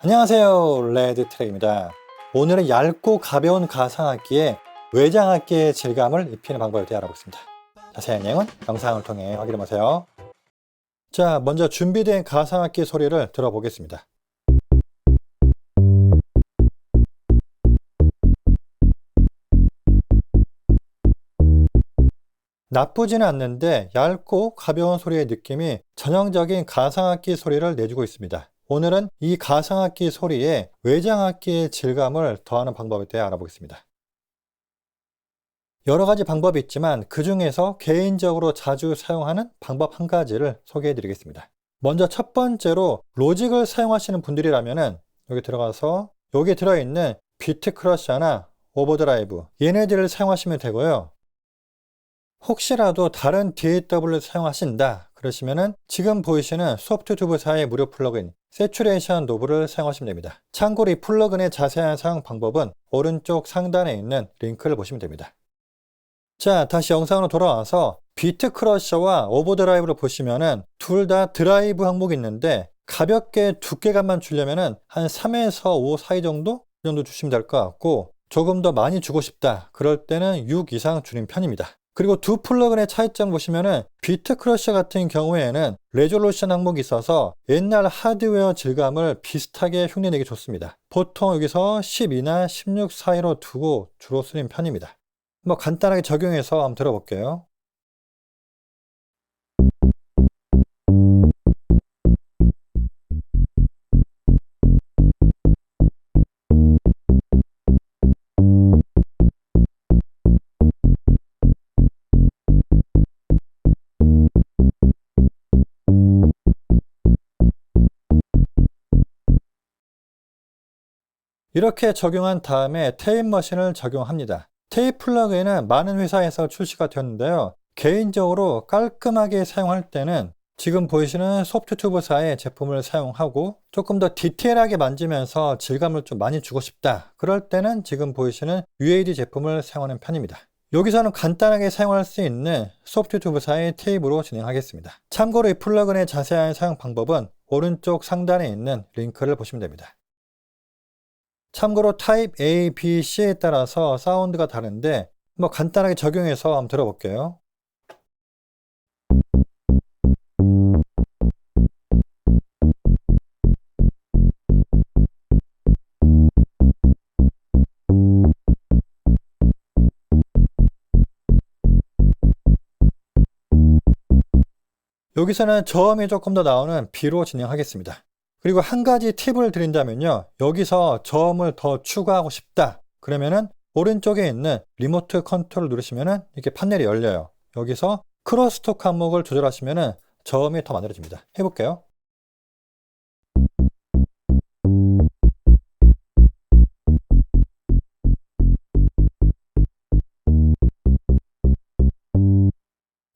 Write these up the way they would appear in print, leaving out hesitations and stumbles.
안녕하세요, 레드트랙입니다. 오늘은 얇고 가벼운 가상악기에 외장악기의 질감을 입히는 방법에 대해 알아보겠습니다. 자세한 내용은 영상을 통해 확인해보세요. 자, 먼저 준비된 가상악기 소리를 들어보겠습니다. 나쁘지는 않는데 얇고 가벼운 소리의 느낌이 전형적인 가상악기 소리를 내주고 있습니다. 오늘은 이 가상악기 소리에 외장악기의 질감을 더하는 방법에 대해 알아보겠습니다. 여러 가지 방법이 있지만 그 중에서 개인적으로 자주 사용하는 방법 한 가지를 소개해 드리겠습니다. 먼저 첫 번째로 로직을 사용하시는 분들이라면 여기 들어가서 여기 들어있는 비트 크러셔나 오버드라이브 얘네들을 사용하시면 되고요. 혹시라도 다른 DAW를 사용하신다 그러시면은 지금 보이시는 소프트튜브사의 무료 플러그인 세츄레이션 노브를 사용하시면 됩니다. 참고로 이 플러그인의 자세한 사용 방법은 오른쪽 상단에 있는 링크를 보시면 됩니다. 자, 다시 영상으로 돌아와서 비트 크러셔와 오버드라이브를 보시면은 둘 다 드라이브 항목이 있는데 가볍게 두께감만 주려면은 한 3에서 5 사이 정도? 그 정도 주시면 될 것 같고 조금 더 많이 주고 싶다 그럴 때는 6 이상 주는 편입니다. 그리고 두 플러그인의 차이점 보시면은 비트 크러셔 같은 경우에는 레졸루션 항목이 있어서 옛날 하드웨어 질감을 비슷하게 흉내내기 좋습니다. 보통 여기서 12나 16 사이로 두고 주로 쓰는 편입니다. 간단하게 적용해서 한번 들어볼게요. 이렇게 적용한 다음에 테이프 머신을 적용합니다. 테이프 플러그인은 많은 회사에서 출시가 되었는데요. 개인적으로 깔끔하게 사용할 때는 지금 보이시는 소프트튜브사의 제품을 사용하고 조금 더 디테일하게 만지면서 질감을 좀 많이 주고 싶다 그럴 때는 지금 보이시는 UAD 제품을 사용하는 편입니다. 여기서는 간단하게 사용할 수 있는 소프트튜브사의 테이프로 진행하겠습니다. 참고로 이 플러그인의 자세한 사용 방법은 오른쪽 상단에 있는 링크를 보시면 됩니다. 참고로 타입 A, B, C에 따라서 사운드가 다른데 간단하게 적용해서 한번 들어볼게요. 여기서는 저음이 조금 더 나오는 B로 진행하겠습니다. 그리고 한 가지 팁을 드린다면요. 여기서 저음을 더 추가하고 싶다. 그러면은 오른쪽에 있는 리모트 컨트롤 누르시면은 이렇게 판넬이 열려요. 여기서 크로스톡 항목을 조절하시면은 저음이 더 만들어집니다. 해볼게요.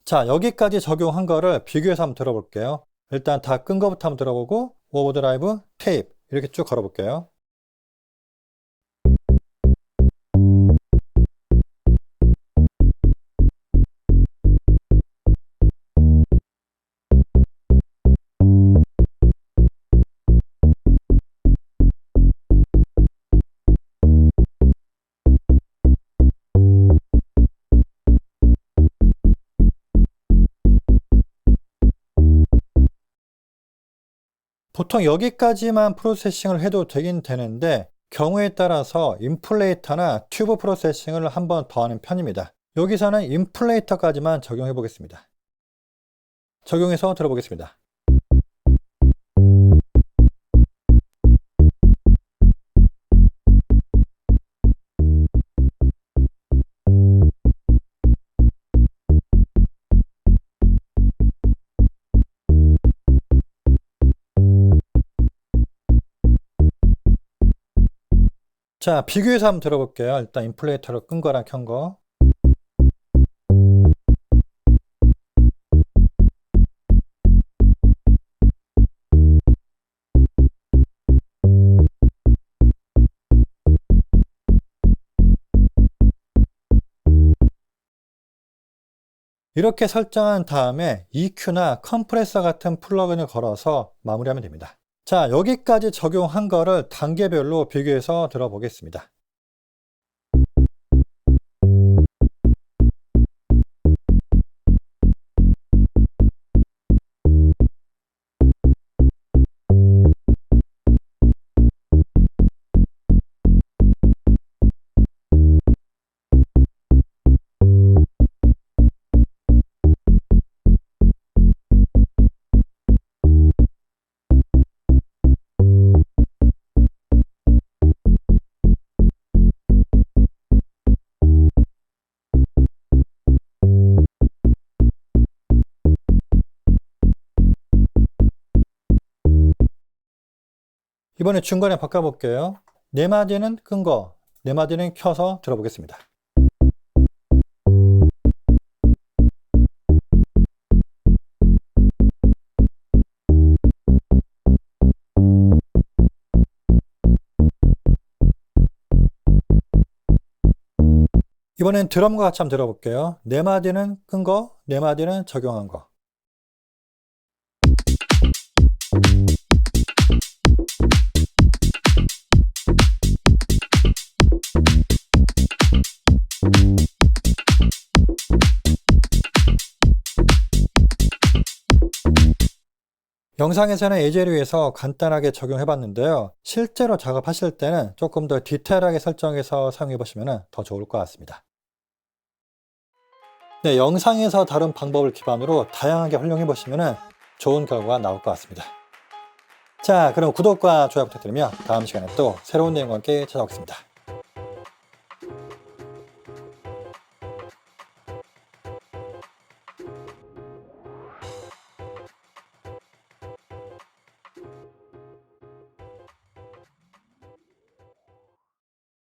자, 여기까지 적용한 거를 비교해서 한번 들어볼게요. 일단 다 끈 거부터 한번 들어보고 오버드라이브, 테이프 이렇게 쭉 걸어볼게요. 보통 여기까지만 프로세싱을 해도 되긴 되는데 경우에 따라서 인플레이터나 튜브 프로세싱을 한 번 더 하는 편입니다. 여기서는 인플레이터까지만 적용해 보겠습니다. 적용해서 들어보겠습니다. 자, 비교해서 한번 들어볼게요. 일단 인플레이터로 끈 거랑 켠 거. 이렇게 설정한 다음에 EQ나 컴프레서 같은 플러그인을 걸어서 마무리하면 됩니다. 자, 여기까지 적용한 거를 단계별로 비교해서 들어보겠습니다. 이번에 중간에 바꿔볼게요. 네 마디는 끈 거, 네 마디는 켜서 들어보겠습니다. 이번엔 드럼과 같이 한번 들어볼게요. 네 마디는 끈 거, 네 마디는 적용한 거. 영상에서는 예제를 위해서 간단하게 적용해 봤는데요. 실제로 작업하실 때는 조금 더 디테일하게 설정해서 사용해 보시면 더 좋을 것 같습니다. 네, 영상에서 다룬 방법을 기반으로 다양하게 활용해 보시면 좋은 결과가 나올 것 같습니다. 자, 그럼 구독과 좋아요 부탁드리며 다음 시간에 또 새로운 내용과 함께 찾아오겠습니다.